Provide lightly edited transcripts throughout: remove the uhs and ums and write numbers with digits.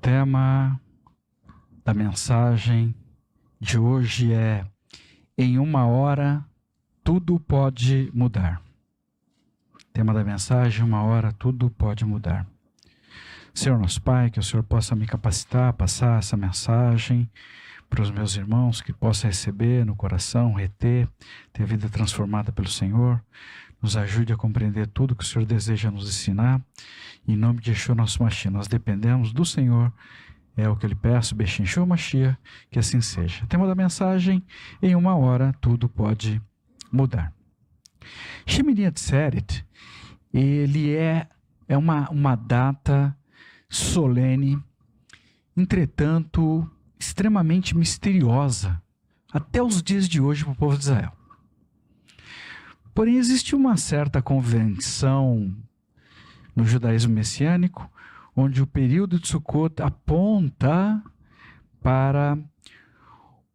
tema da mensagem de hoje é: em uma hora tudo pode mudar. Tema da mensagem: uma hora tudo pode mudar. Senhor nosso Pai, que o Senhor possa me capacitar a passar essa mensagem para os meus irmãos, que possa receber no coração, reter, ter a vida transformada pelo Senhor. Nos ajude a compreender tudo que o Senhor deseja nos ensinar. Em nome de Yeshua, nosso Mashiach, nós dependemos do Senhor. É o que eu lhe peço, Beshem Yeshua Mashiach, que assim seja. Tema da mensagem: em uma hora tudo pode mudar. Shemini Atzeret, ele é uma data solene, entretanto, extremamente misteriosa, até os dias de hoje para o povo de Israel. Porém, existe uma certa convenção no judaísmo messiânico, onde o período de Sukkot aponta para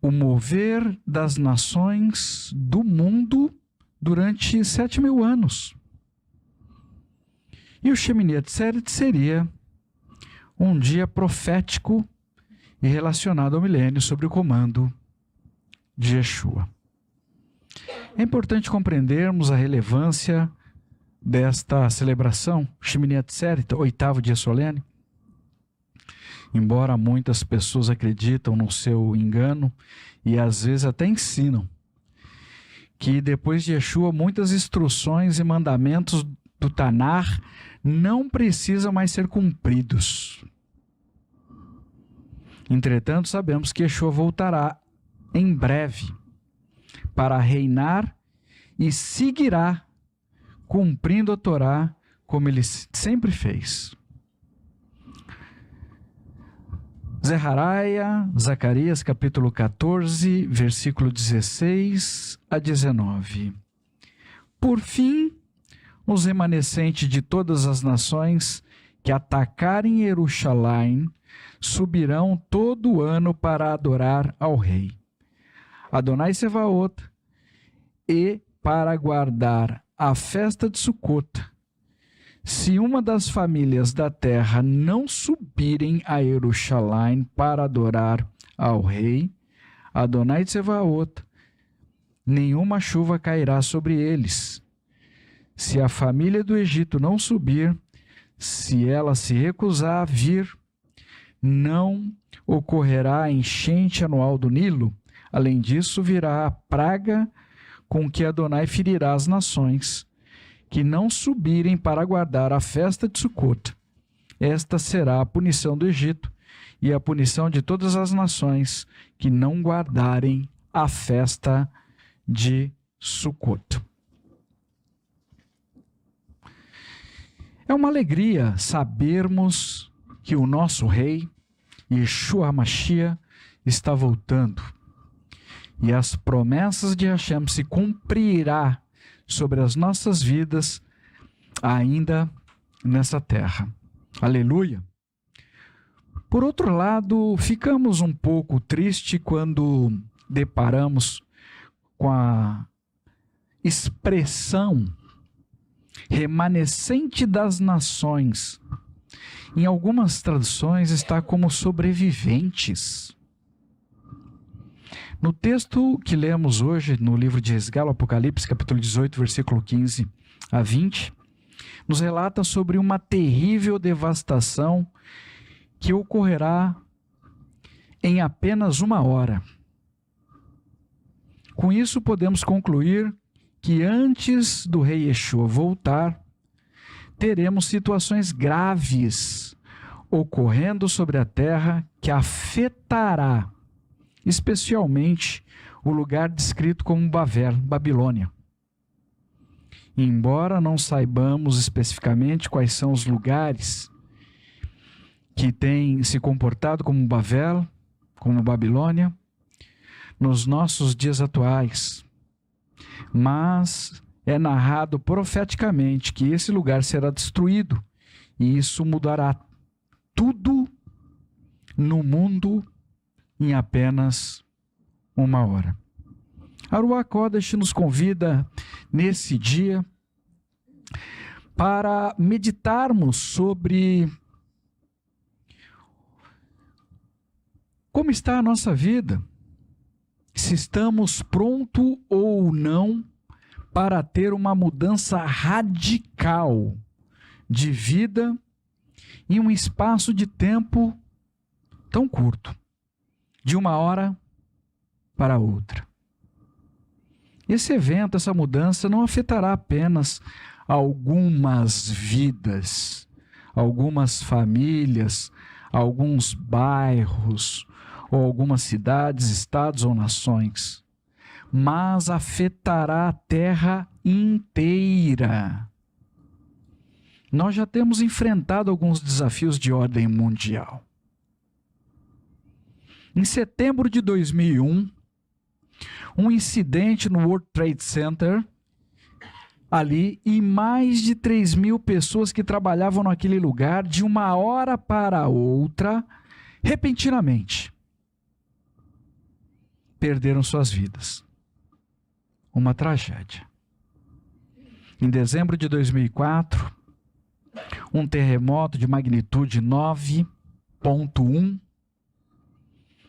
o mover das nações do mundo durante 7.000 anos. E o Shemini Atzeret seria um dia profético e relacionado ao milênio sob o comando de Yeshua. É importante compreendermos a relevância desta celebração, Shemini Atzeret, oitavo dia solene. Embora muitas pessoas acreditam no seu engano e às vezes até ensinam que depois de Yeshua muitas instruções e mandamentos do Tanar não precisam mais ser cumpridos. Entretanto, sabemos que Yeshua voltará em breve para reinar e seguirá cumprindo a Torá como ele sempre fez. Zechariah, Zacarias, capítulo 14, versículo 16 a 19. Por fim, os remanescentes de todas as nações que atacarem Jerusalém subirão todo ano para adorar ao rei Adonai Sevaot e para guardar a festa de Sukkot. Se uma das famílias da terra não subirem a Jerusalém para adorar ao rei Adonai Sevaot, nenhuma chuva cairá sobre eles. Se a família do Egito não subir, se ela se recusar a vir, não ocorrerá a enchente anual do Nilo. Além disso, virá a praga com que Adonai ferirá as nações que não subirem para guardar a festa de Sukkot. Esta será a punição do Egito e a punição de todas as nações que não guardarem a festa de Sukkot. É uma alegria sabermos que o nosso rei, Yeshua HaMashiach, está voltando. E as promessas de Hashem se cumprirá sobre as nossas vidas ainda nessa terra. Aleluia! Por outro lado, ficamos um pouco tristes quando deparamos com a expressão remanescente das nações. Em algumas traduções está como sobreviventes. No texto que lemos hoje, no livro de Esgalo, Apocalipse, capítulo 18, versículo 15 a 20, nos relata sobre uma terrível devastação que ocorrerá em apenas uma hora. Com isso, podemos concluir que antes do rei Yeshua voltar, teremos situações graves ocorrendo sobre a terra que afetará especialmente o lugar descrito como Babel, Babilônia. Embora não saibamos especificamente quais são os lugares que têm se comportado como Babel, como Babilônia, nos nossos dias atuais, mas é narrado profeticamente que esse lugar será destruído e isso mudará tudo no mundo em apenas uma hora. A Ruach Kodesh nos convida nesse dia para meditarmos sobre Como está a nossa vida? Se estamos prontos ou não para ter uma mudança radical de vida em um espaço de tempo tão curto, de uma hora para outra. Esse evento, essa mudança não afetará apenas algumas vidas, algumas famílias, alguns bairros, ou algumas cidades, estados ou nações, mas afetará a terra inteira. Nós já temos enfrentado alguns desafios de ordem mundial. Em setembro de 2001, um incidente no World Trade Center, ali, e mais de 3.000 pessoas que trabalhavam naquele lugar, de uma hora para outra, repentinamente, perderam suas vidas. Uma tragédia. Em dezembro de 2004, um terremoto de magnitude 9,1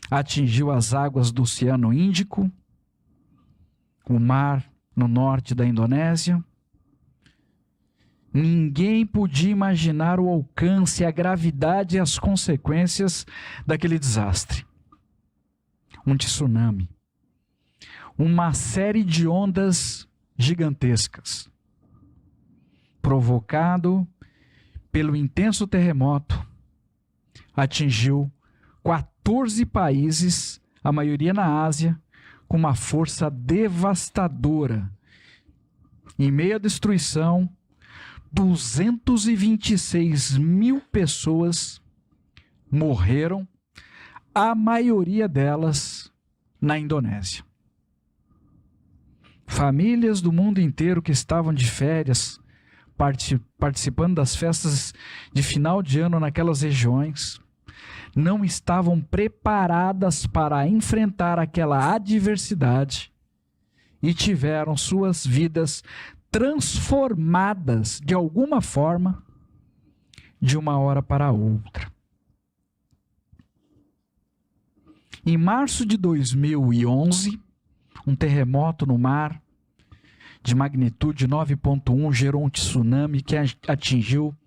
atingiu as águas do Oceano Índico, o mar no norte da Indonésia. Ninguém podia imaginar o alcance, a gravidade e as consequências daquele desastre. Um tsunami, uma série de ondas gigantescas, provocado pelo intenso terremoto, atingiu 14 países, a maioria na Ásia, com uma força devastadora. Em meio à destruição, 226.000 pessoas morreram, a maioria delas na Indonésia. Famílias do mundo inteiro que estavam de férias, participando das festas de final de ano naquelas regiões, não estavam preparadas para enfrentar aquela adversidade e tiveram suas vidas transformadas de alguma forma de uma hora para outra. Em março de 2011, um terremoto no mar de magnitude 9,1 gerou um tsunami que atingiu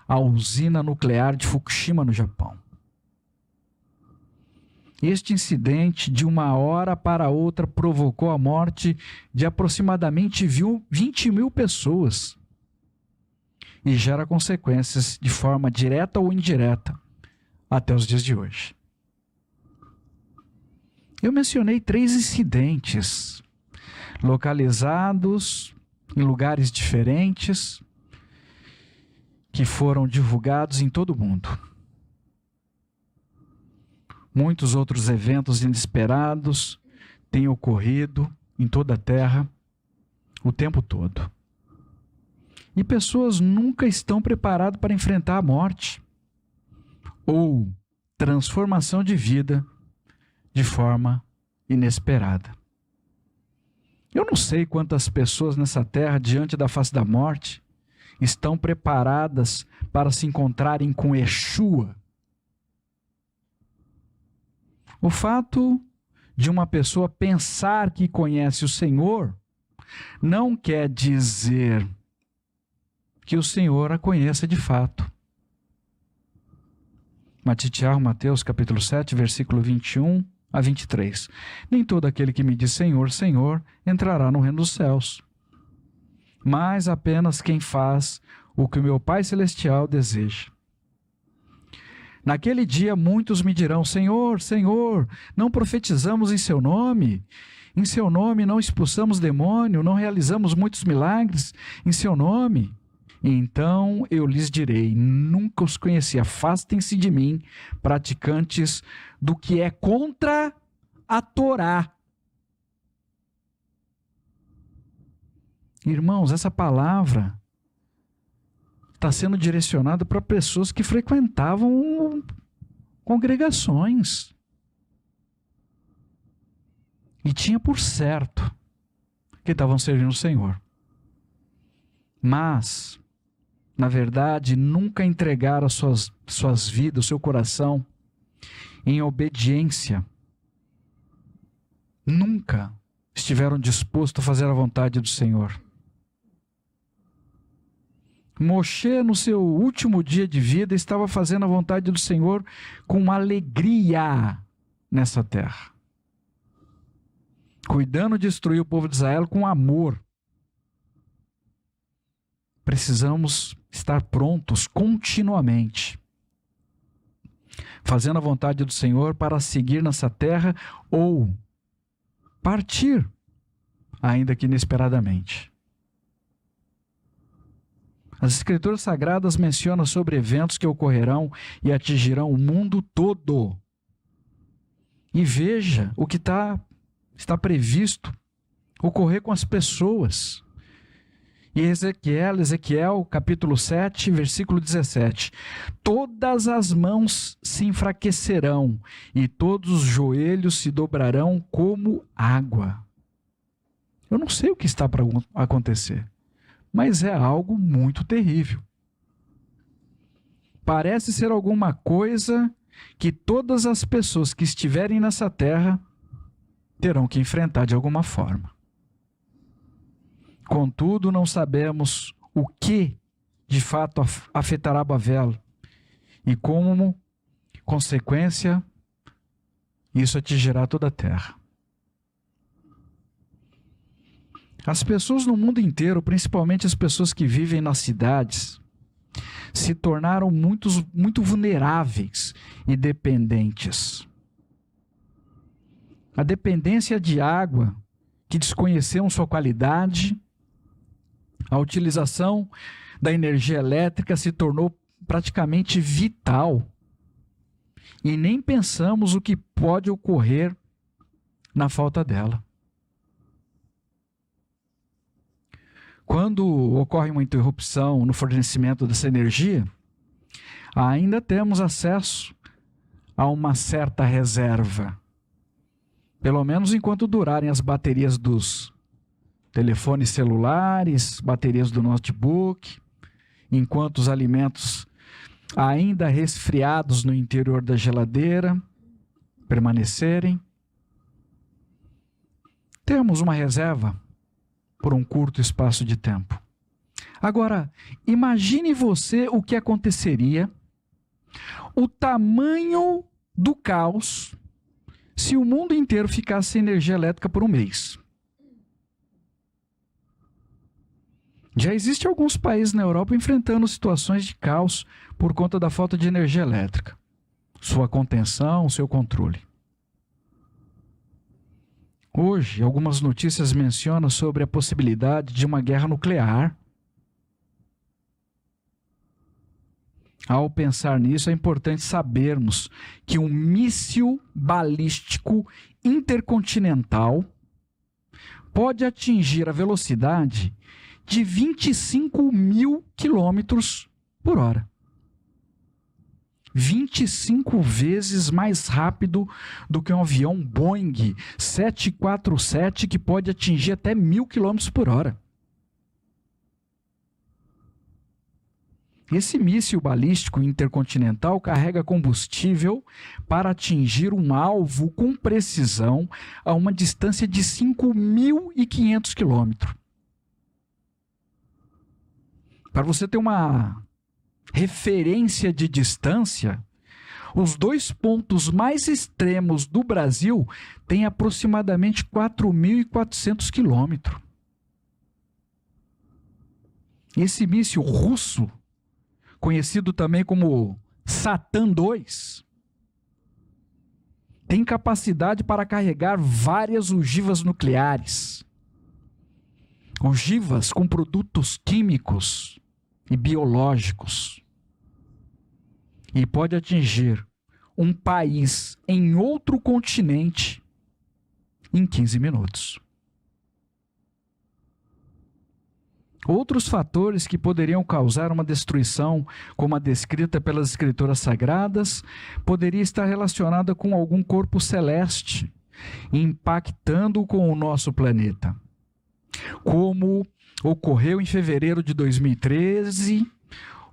a usina nuclear de Fukushima, no Japão. Este incidente, de uma hora para outra, provocou a morte de aproximadamente 20.000 pessoas e gera consequências de forma direta ou indireta até os dias de hoje. Eu mencionei 3 incidentes localizados em lugares diferentes que foram divulgados em todo o mundo. Muitos outros eventos inesperados têm ocorrido em toda a Terra o tempo todo. E pessoas nunca estão preparadas para enfrentar a morte ou transformação de vida de forma inesperada. Eu não sei quantas pessoas nessa terra, diante da face da morte, estão preparadas para se encontrarem com Yeshua. O fato de uma pessoa pensar que conhece o Senhor não quer dizer que o Senhor a conheça de fato. Mateus capítulo 7, versículo 21 a 23. Nem todo aquele que me diz Senhor, Senhor, entrará no reino dos céus, mas apenas quem faz o que o meu Pai Celestial deseja. Naquele dia muitos me dirão, Senhor, Senhor, não profetizamos em seu nome? Em seu nome não expulsamos demônio, não realizamos muitos milagres em seu nome? Então eu lhes direi, nunca os conheci, afastem-se de mim, praticantes do que é contra a Torá. Irmãos, essa palavra está sendo direcionada para pessoas que frequentavam congregações. E tinha por certo que estavam servindo o Senhor. Mas, na verdade, nunca entregaram suas vidas, o seu coração em obediência, nunca estiveram dispostos a fazer a vontade do Senhor. Moshe, no seu último dia de vida, estava fazendo a vontade do Senhor com alegria nessa terra, cuidando de destruir o povo de Israel com amor. Precisamos estar prontos continuamente, fazendo a vontade do Senhor para seguir nessa terra ou partir, ainda que inesperadamente. As Escrituras Sagradas mencionam sobre eventos que ocorrerão e atingirão o mundo todo. E veja o que está previsto ocorrer com as pessoas. E Ezequiel, capítulo 7, versículo 17. Todas as mãos se enfraquecerão e todos os joelhos se dobrarão como água. Eu não sei o que está para acontecer, mas é algo muito terrível. Parece ser alguma coisa que todas as pessoas que estiverem nessa terra terão que enfrentar de alguma forma. Contudo, não sabemos o que de fato afetará Babel e como consequência isso atingirá toda a terra. As pessoas no mundo inteiro, principalmente as pessoas que vivem nas cidades, se tornaram muito vulneráveis e dependentes. A dependência de água, que desconheceram sua qualidade, a utilização da energia elétrica se tornou praticamente vital. E nem pensamos o que pode ocorrer na falta dela. Quando ocorre uma interrupção no fornecimento dessa energia, ainda temos acesso a uma certa reserva. Pelo menos enquanto durarem as baterias dos telefones celulares, baterias do notebook, enquanto os alimentos ainda resfriados no interior da geladeira permanecerem. Temos uma reserva por um curto espaço de tempo. Agora, imagine você o que aconteceria, o tamanho do caos, se o mundo inteiro ficasse sem energia elétrica por um mês. Já existem alguns países na Europa enfrentando situações de caos por conta da falta de energia elétrica, sua contenção, seu controle. Hoje, algumas notícias mencionam sobre a possibilidade de uma guerra nuclear. Ao pensar nisso, é importante sabermos que um míssil balístico intercontinental pode atingir a velocidade de 25 mil quilômetros por hora. 25 vezes mais rápido do que um avião Boeing 747 que pode atingir até 1.000 quilômetros por hora. Esse míssil balístico intercontinental carrega combustível para atingir um alvo com precisão a uma distância de 5.500 quilômetros. Para você ter uma referência de distância, os dois pontos mais extremos do Brasil têm aproximadamente 4.400 quilômetros. Esse míssil russo, conhecido também como Satan II, tem capacidade para carregar várias ogivas nucleares. Ogivas com produtos químicos e biológicos. E pode atingir um país em outro continente em 15 minutos. Outros fatores que poderiam causar uma destruição, como a descrita pelas Escrituras Sagradas, poderia estar relacionada com algum corpo celeste, impactando com o nosso planeta. Como ocorreu em fevereiro de 2013,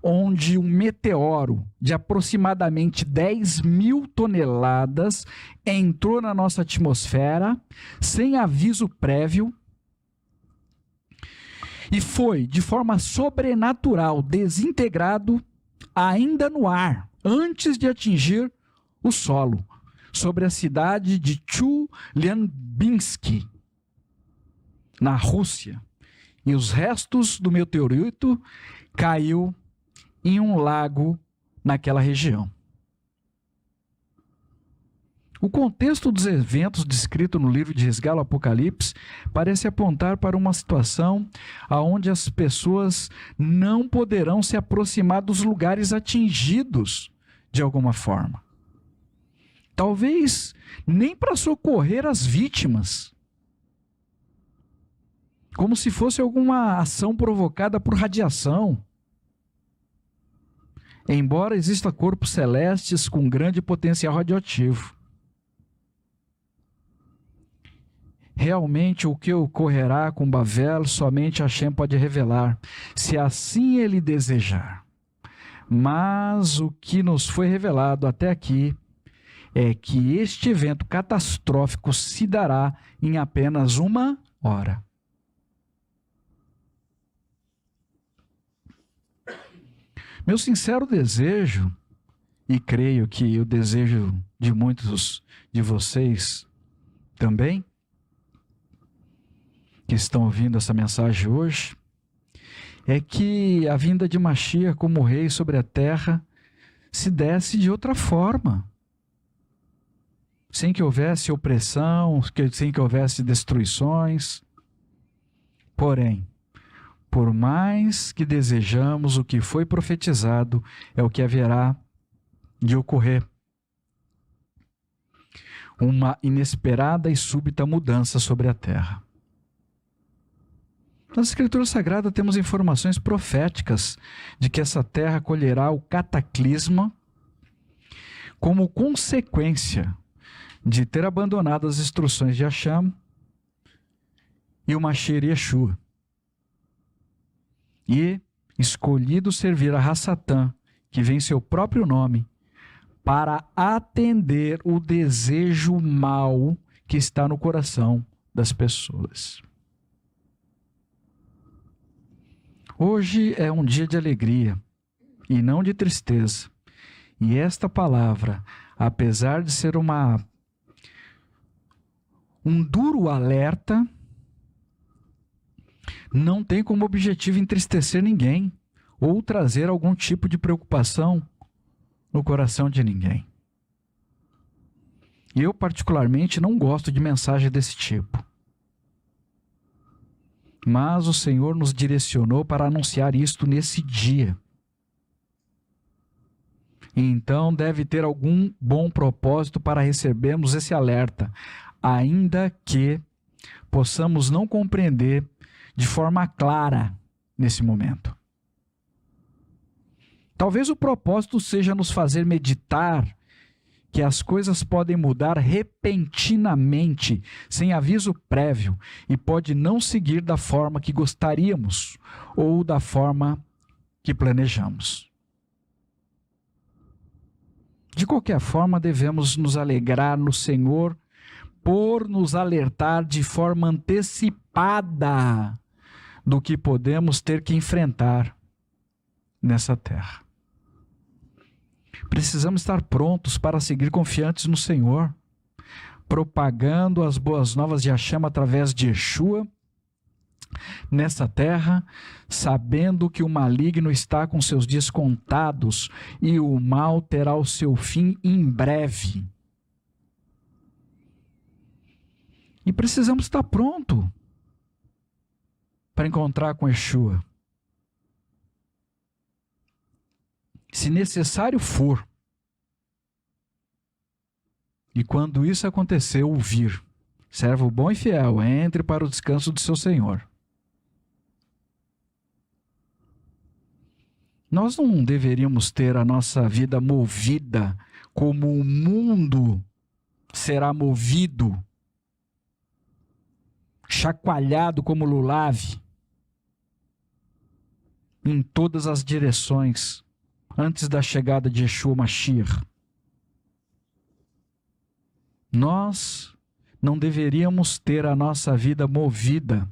onde um meteoro de aproximadamente 10.000 toneladas entrou na nossa atmosfera sem aviso prévio e foi, de forma sobrenatural, desintegrado ainda no ar, antes de atingir o solo, sobre a cidade de Chelyabinsk, na Rússia. E os restos do meteorito caiu em um lago naquela região. O contexto dos eventos descrito no livro de Esgalo Apocalipse parece apontar para uma situação onde as pessoas não poderão se aproximar dos lugares atingidos de alguma forma. Talvez nem para socorrer as vítimas, como se fosse alguma ação provocada por radiação. Embora exista corpos celestes com grande potencial radioativo. Realmente o que ocorrerá com Bavel somente Hashem pode revelar, se assim ele desejar. Mas o que nos foi revelado até aqui é que este evento catastrófico se dará em apenas 1 hora. Meu sincero desejo, e creio que o desejo de muitos de vocês também, que estão ouvindo essa mensagem hoje, é que a vinda de Mashiach como rei sobre a terra se desse de outra forma. Sem que houvesse opressão, sem que houvesse destruições. Porém, por mais que desejamos, o que foi profetizado é o que haverá de ocorrer. Uma inesperada e súbita mudança sobre a terra. Nas Escrituras Sagradas temos informações proféticas de que essa terra colherá o cataclisma como consequência de ter abandonado as instruções de Hashem e o Mashiach Yeshua, e escolhido servir a Hassatã, que vem em seu próprio nome, para atender o desejo mau que está no coração das pessoas. Hoje é um dia de alegria e não de tristeza. E esta palavra, apesar de ser um duro alerta, não tem como objetivo entristecer ninguém ou trazer algum tipo de preocupação no coração de ninguém. Eu, particularmente, não gosto de mensagem desse tipo. Mas o Senhor nos direcionou para anunciar isto nesse dia. E então deve ter algum bom propósito para recebermos esse alerta, ainda que possamos não compreender de forma clara nesse momento. Talvez o propósito seja nos fazer meditar que as coisas podem mudar repentinamente, sem aviso prévio, e pode não seguir da forma que gostaríamos ou da forma que planejamos. De qualquer forma, devemos nos alegrar no Senhor por nos alertar de forma antecipada do que podemos ter que enfrentar nessa terra. Precisamos estar prontos para seguir confiantes no Senhor, propagando as boas novas de Hashem através de Yeshua nessa terra, sabendo que o maligno está com seus dias contados e o mal terá o seu fim em breve. E precisamos estar pronto para encontrar com Yeshua. Se necessário for, e quando isso acontecer, ouvir: servo bom e fiel, entre para o descanso do seu Senhor. Nós não deveríamos ter a nossa vida movida como o mundo será movido, chacoalhado como lulave, em todas as direções antes da chegada de Yeshua Mashiach. Nós não deveríamos ter a nossa vida movida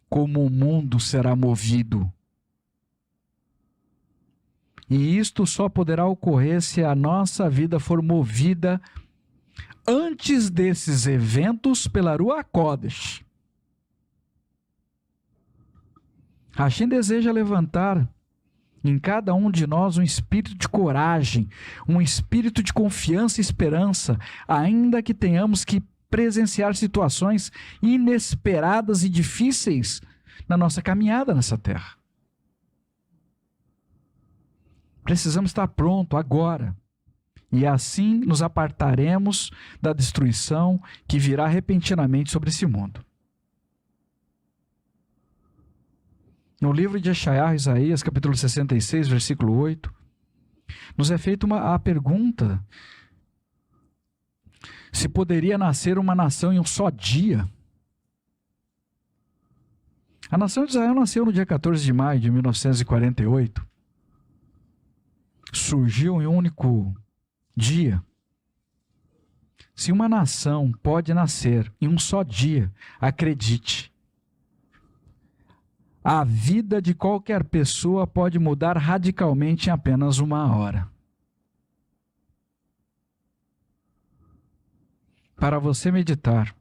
como o mundo será movido. E isto só poderá ocorrer se a nossa vida for movida antes desses eventos pela Ruach HaKodesh. Hashem deseja levantar em cada um de nós um espírito de coragem, um espírito de confiança e esperança, ainda que tenhamos que presenciar situações inesperadas e difíceis na nossa caminhada nessa terra. Precisamos estar pronto agora, e assim nos apartaremos da destruição que virá repentinamente sobre esse mundo. No livro de Isaías, capítulo 66, versículo 8, nos é feita a pergunta se poderia nascer uma nação em um só dia. A nação de Israel nasceu no dia 14 de maio de 1948. Surgiu em um único dia. Se uma nação pode nascer em um só dia, acredite, a vida de qualquer pessoa pode mudar radicalmente em apenas uma hora. Para você meditar,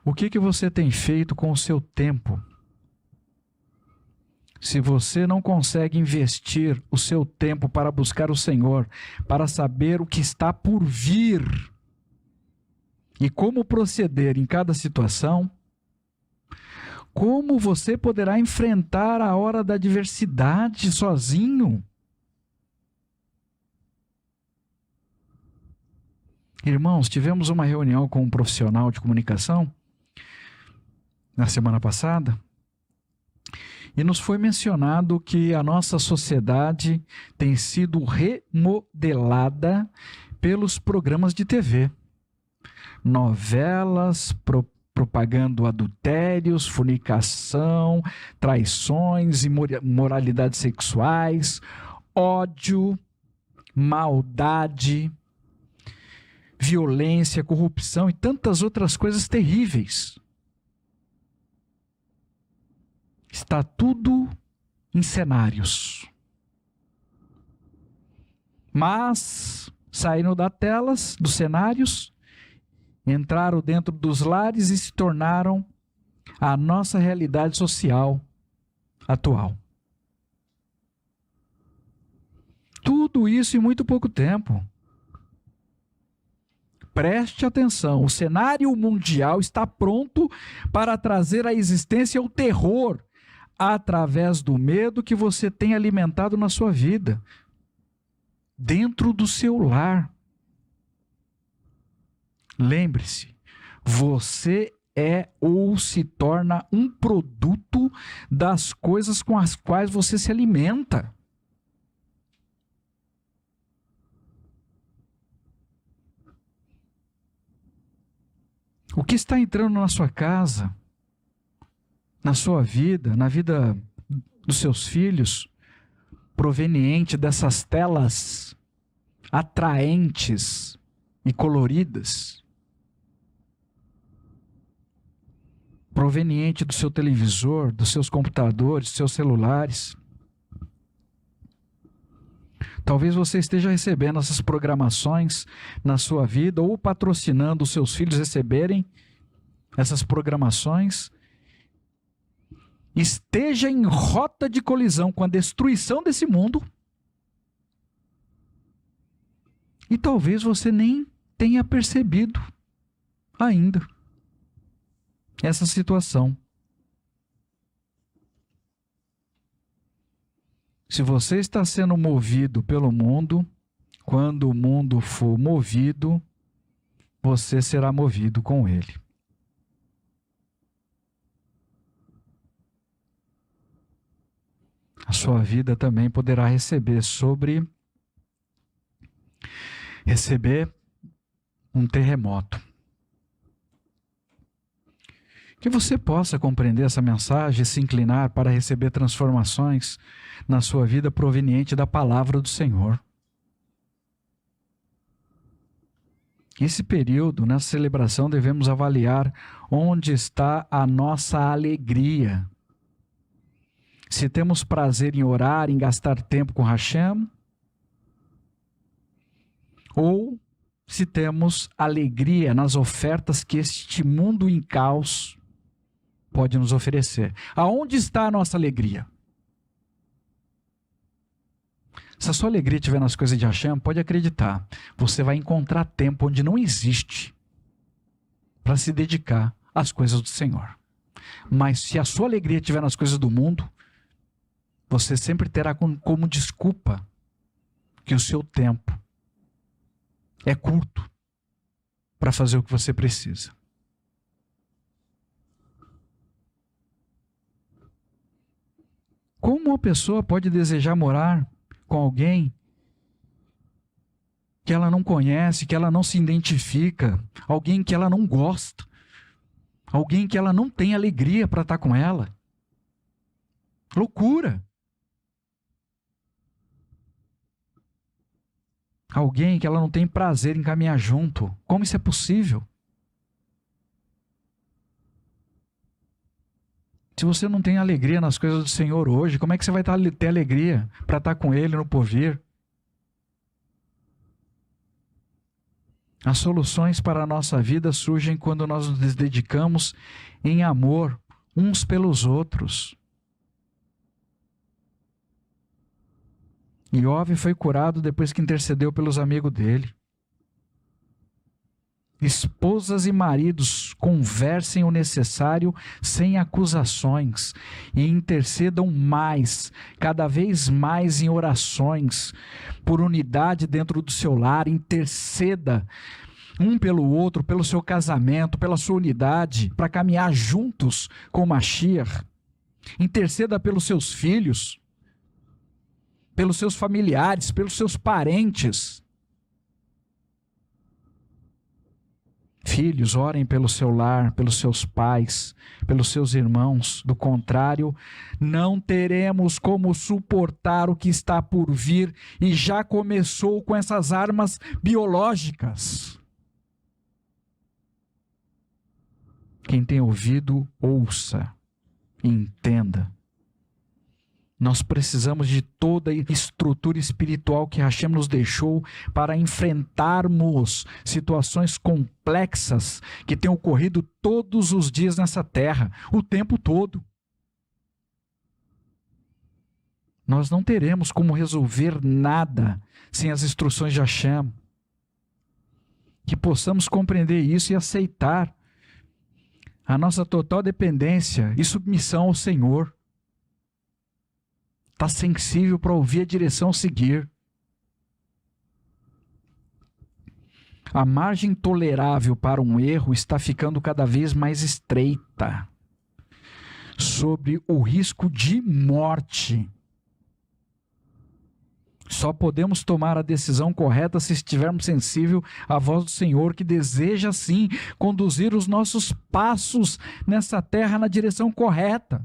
o que você tem feito com o seu tempo? Se você não consegue investir o seu tempo para buscar o Senhor, para saber o que está por vir e como proceder em cada situação, como você poderá enfrentar a hora da adversidade sozinho? Irmãos, tivemos uma reunião com um profissional de comunicação na semana passada e nos foi mencionado que a nossa sociedade tem sido remodelada pelos programas de TV. Novelas, propagando adultérios, fornicação, traições, imoralidades sexuais, ódio, maldade, violência, corrupção e tantas outras coisas terríveis. Está tudo em cenários. Mas saíram das telas, dos cenários, entraram dentro dos lares e se tornaram a nossa realidade social atual. Tudo isso em muito pouco tempo. Preste atenção, o cenário mundial está pronto para trazer à existência o terror através do medo que você tem alimentado na sua vida, dentro do seu lar. Lembre-se, você é ou se torna um produto das coisas com as quais você se alimenta. O que está entrando na sua casa, na sua vida, na vida dos seus filhos, proveniente dessas telas atraentes e coloridas, proveniente do seu televisor, dos seus computadores, dos seus celulares. Talvez você esteja recebendo essas programações na sua vida ou patrocinando os seus filhos receberem essas programações. Esteja em rota de colisão com a destruição desse mundo. E talvez você nem tenha percebido ainda essa situação. Se você está sendo movido pelo mundo, quando o mundo for movido, você será movido com ele. A sua vida também poderá receber um terremoto Que você possa compreender essa mensagem e se inclinar para receber transformações na sua vida proveniente da palavra do Senhor. Esse período, nessa celebração, devemos avaliar onde está a nossa alegria. Se temos prazer em orar, em gastar tempo com Hashem, ou se temos alegria nas ofertas que este mundo em caos pode nos oferecer. Aonde está a nossa alegria? Se a sua alegria estiver nas coisas de Hashem, pode acreditar, você vai encontrar tempo onde não existe para se dedicar às coisas do Senhor. Mas se a sua alegria estiver nas coisas do mundo, você sempre terá como desculpa que o seu tempo é curto para fazer o que você precisa. Como uma pessoa pode desejar morar com alguém que ela não conhece, que ela não se identifica, alguém que ela não gosta, alguém que ela não tem alegria para estar com ela? Loucura! Alguém que ela não tem prazer em caminhar junto. Como isso é possível? Se você não tem alegria nas coisas do Senhor hoje, como é que você vai ter alegria para estar com Ele no porvir? As soluções para a nossa vida surgem quando nós nos dedicamos em amor uns pelos outros. Iov foi curado depois que intercedeu pelos amigos dele. Esposas e maridos, conversem o necessário sem acusações e intercedam mais, cada vez mais em orações, por unidade dentro do seu lar. Interceda um pelo outro, pelo seu casamento, pela sua unidade, para caminhar juntos com o Mashiach. Interceda pelos seus filhos, pelos seus familiares, pelos seus parentes. Filhos, orem pelo seu lar, pelos seus pais, pelos seus irmãos. Do contrário, não teremos como suportar o que está por vir e já começou com essas armas biológicas. Quem tem ouvido, ouça e entenda. Nós precisamos de toda a estrutura espiritual que Hashem nos deixou para enfrentarmos situações complexas que têm ocorrido todos os dias nessa terra, o tempo todo. Nós não teremos como resolver nada sem as instruções de Hashem. Que possamos compreender isso e aceitar a nossa total dependência e submissão ao Senhor. Está sensível para ouvir a direção a seguir. A margem tolerável para um erro está ficando cada vez mais estreita, sobre o risco de morte. Só podemos tomar a decisão correta se estivermos sensíveis à voz do Senhor, que deseja, sim, conduzir os nossos passos nessa terra na direção correta.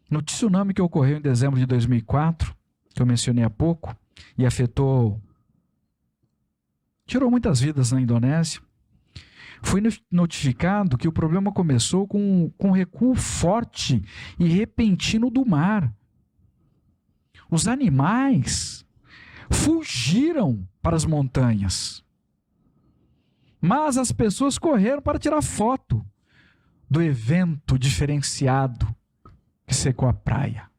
No tsunami que ocorreu em dezembro de 2004, que eu mencionei há pouco, e tirou muitas vidas na Indonésia, fui notificado que o problema começou com um recuo forte e repentino do mar. Os animais fugiram para as montanhas, mas as pessoas correram para tirar foto do evento diferenciado que secou a praia.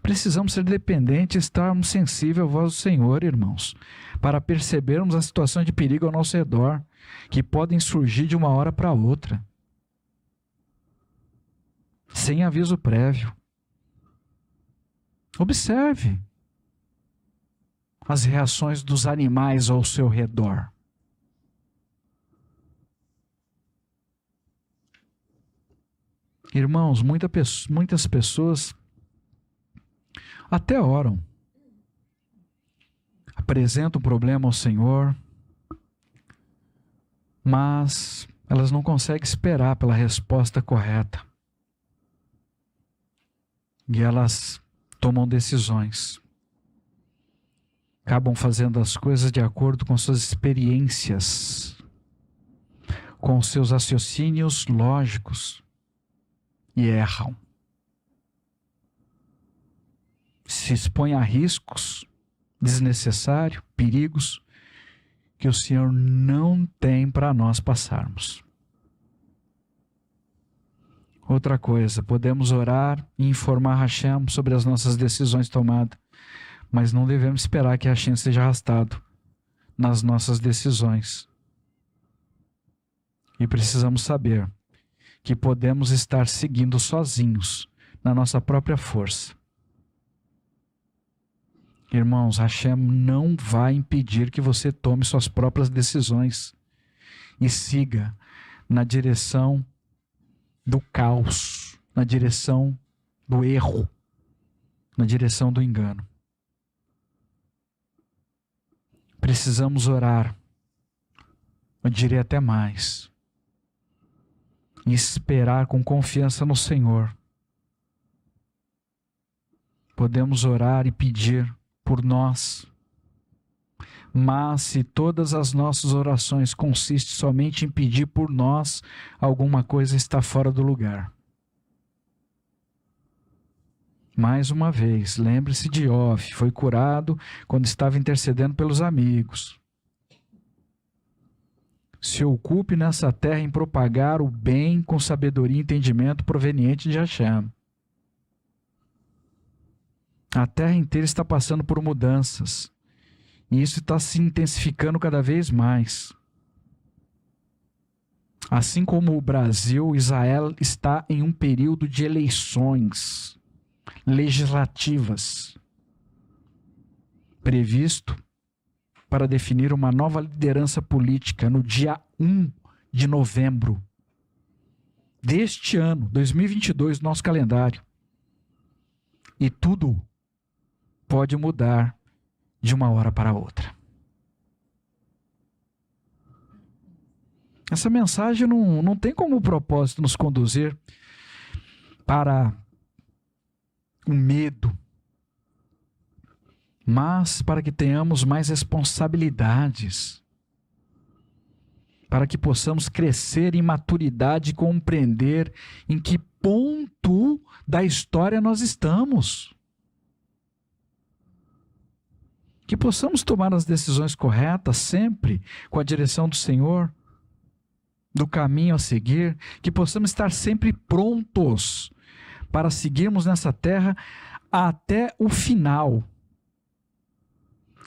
Precisamos ser dependentes e estarmos sensíveis à voz do Senhor, irmãos, para percebermos as situações de perigo ao nosso redor, que podem surgir de uma hora para outra, sem aviso prévio. Observe as reações dos animais ao seu redor. Irmãos, muitas pessoas até oram, apresentam o problema ao Senhor, mas elas não conseguem esperar pela resposta correta. E elas tomam decisões. Acabam fazendo as coisas de acordo com suas experiências, com seus raciocínios lógicos, e erram. Se expõem a riscos desnecessários, perigos, que o Senhor não tem para nós passarmos. Outra coisa, podemos orar e informar Hashem sobre as nossas decisões tomadas, mas não devemos esperar que Hashem seja arrastado nas nossas decisões. E precisamos saber que podemos estar seguindo sozinhos, na nossa própria força. Irmãos, Hashem não vai impedir que você tome suas próprias decisões e siga na direção do caos, na direção do erro, na direção do engano. Precisamos orar, eu diria até mais, e esperar com confiança no Senhor. Podemos orar e pedir por nós, mas se todas as nossas orações consistem somente em pedir por nós, alguma coisa está fora do lugar. Mais uma vez, lembre-se de Iov, foi curado quando estava intercedendo pelos amigos. Se ocupe nessa terra em propagar o bem com sabedoria e entendimento proveniente de Hashem. A terra inteira está passando por mudanças, e isso está se intensificando cada vez mais. Assim como o Brasil, Israel está em um período de eleições legislativas, previsto para definir uma nova liderança política no dia 1 de novembro deste ano, 2022, nosso calendário. E tudo pode mudar de uma hora para outra. Essa mensagem não tem como propósito nos conduzir para o medo, mas para que tenhamos mais responsabilidades, para que possamos crescer em maturidade e compreender em que ponto da história nós estamos. Que possamos tomar as decisões corretas sempre com a direção do Senhor, do caminho a seguir, que possamos estar sempre prontos para seguirmos nessa terra até o final.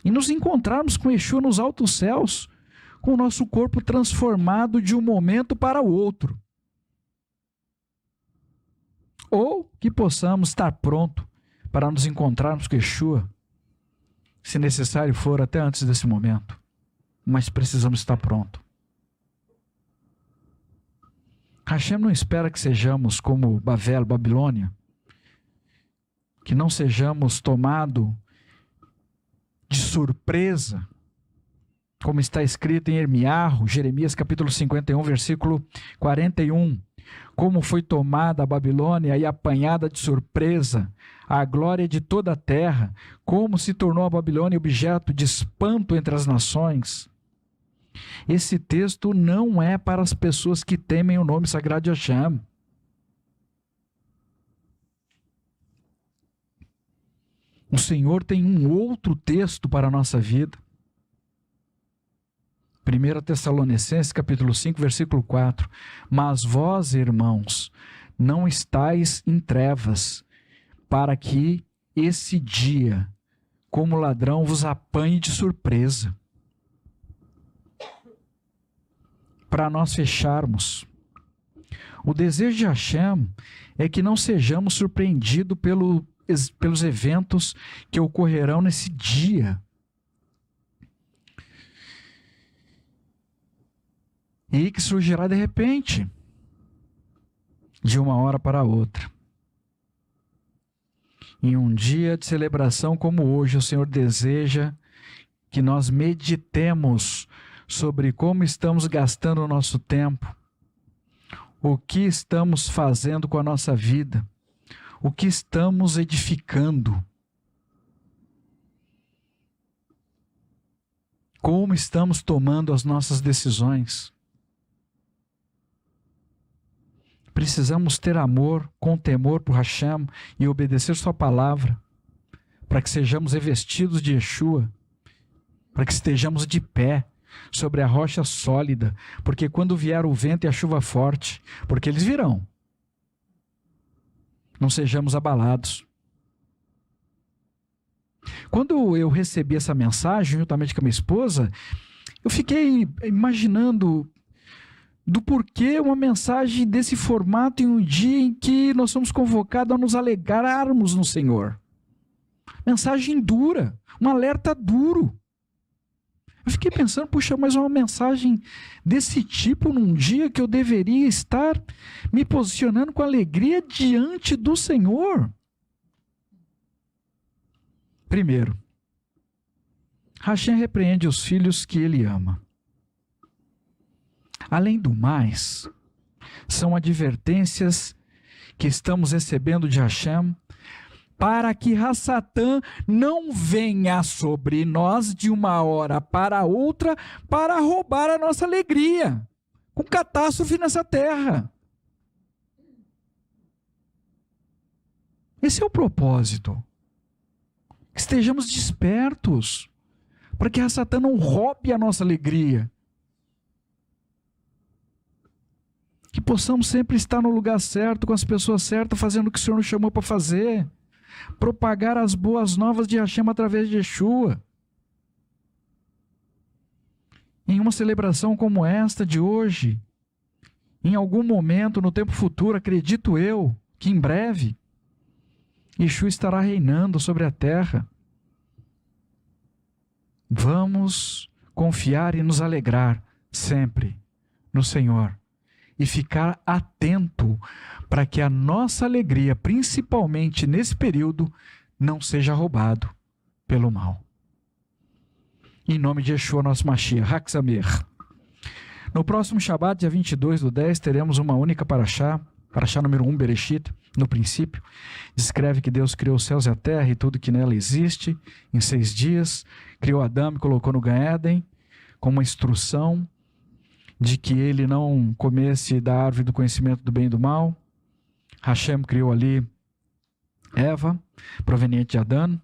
E nos encontrarmos com Yeshua nos altos céus, com o nosso corpo transformado de um momento para o outro. Ou que possamos estar prontos para nos encontrarmos com Yeshua, se necessário for, até antes desse momento. Mas precisamos estar prontos. Hashem não espera que sejamos como Babel, Babilônia, que não sejamos tomados de surpresa, como está escrito em Jeremias capítulo 51, versículo 41. Como foi tomada a Babilônia e apanhada de surpresa a glória de toda a terra, como se tornou a Babilônia objeto de espanto entre as nações. Esse texto não é para as pessoas que temem o nome sagrado de Hashem. O Senhor tem um outro texto para a nossa vida. 1 Tessalonicenses capítulo 5, versículo 4. Mas vós, irmãos, não estáis em trevas, para que esse dia, como ladrão, vos apanhe de surpresa. Para nós fecharmos, o desejo de Hashem é que não sejamos surpreendidos pelos eventos que ocorrerão nesse dia. E que surgirá de repente, de uma hora para outra. Em um dia de celebração como hoje, o Senhor deseja que nós meditemos sobre como estamos gastando o nosso tempo, o que estamos fazendo com a nossa vida, o que estamos edificando, como estamos tomando as nossas decisões. Precisamos ter amor com temor por Hashem e obedecer sua palavra, para que sejamos revestidos de Yeshua, para que estejamos de pé sobre a rocha sólida, porque quando vier o vento e a chuva forte, porque eles virão, não sejamos abalados. Quando eu recebi essa mensagem, juntamente com a minha esposa, eu fiquei imaginando do porquê uma mensagem desse formato em um dia em que nós somos convocados a nos alegrarmos no Senhor. Mensagem dura, um alerta duro. Eu fiquei pensando, puxa, mas uma mensagem desse tipo num dia que eu deveria estar me posicionando com alegria diante do Senhor. Primeiro, Hashem repreende os filhos que ele ama. Além do mais, são advertências que estamos recebendo de Hashem para que Hassatã não venha sobre nós de uma hora para outra para roubar a nossa alegria, com catástrofe nessa terra. Esse é o propósito. Que estejamos despertos, para que Hassatã não roube a nossa alegria. Que possamos sempre estar no lugar certo, com as pessoas certas, fazendo o que o Senhor nos chamou para fazer. Propagar as boas novas de Hashem através de Yeshua. Em uma celebração como esta de hoje, em algum momento no tempo futuro, acredito eu, que em breve, Yeshua estará reinando sobre a terra. Vamos confiar e nos alegrar sempre no Senhor e ficar atento para que a nossa alegria, principalmente nesse período, não seja roubado pelo mal. Em nome de Yeshua, nosso Mashiach, Hag Sameach. No próximo Shabat, dia 22/10, teremos uma única paraxá, paraxá número 1, Bereshit, no princípio. Descreve que Deus criou os céus e a terra e tudo que nela existe em 6 dias. Criou Adão e colocou no Gan Éden com uma instrução de que ele não comesse da árvore do conhecimento do bem e do mal. Hashem criou ali Eva, proveniente de Adão,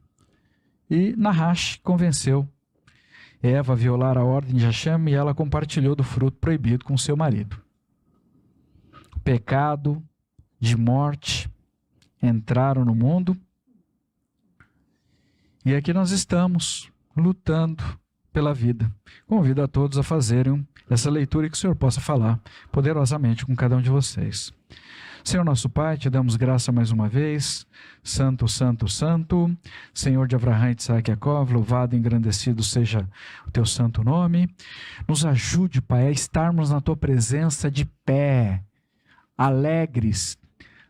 e Nahash convenceu Eva a violar a ordem de Hashem e ela compartilhou do fruto proibido com seu marido. O pecado de morte entraram no mundo e aqui nós estamos lutando pela vida. Convido a todos a fazerem essa leitura e que o Senhor possa falar poderosamente com cada um de vocês. Senhor nosso Pai, te damos graça mais uma vez. Santo, santo, santo. Senhor de Abraham, Isaac e Jacó, louvado e engrandecido seja o teu santo nome. Nos ajude, Pai, a estarmos na tua presença de pé, alegres,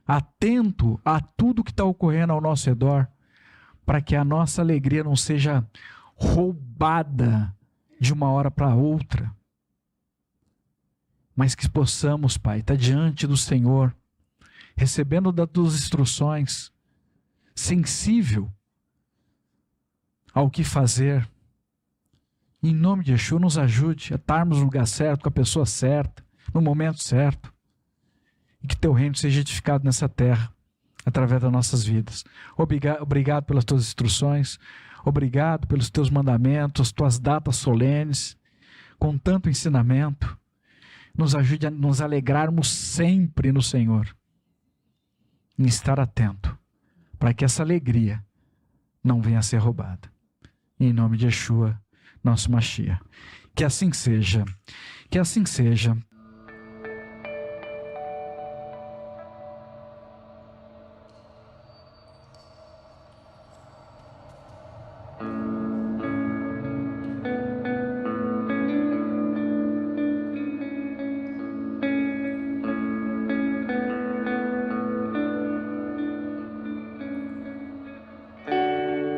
atento a tudo que está ocorrendo ao nosso redor, para que a nossa alegria não seja roubada de uma hora para outra, mas que possamos, Pai, estar diante do Senhor, recebendo das tuas instruções, sensível ao que fazer. Em nome de Yeshua, nos ajude a estarmos no lugar certo, com a pessoa certa, no momento certo, e que teu reino seja edificado nessa terra, através das nossas vidas. Obrigado pelas tuas instruções, obrigado pelos teus mandamentos, tuas datas solenes, com tanto ensinamento. Nos ajude a nos alegrarmos sempre no Senhor, em estar atento, para que essa alegria não venha a ser roubada. Em nome de Yeshua, nosso Mashiach. Que assim seja. Que assim seja.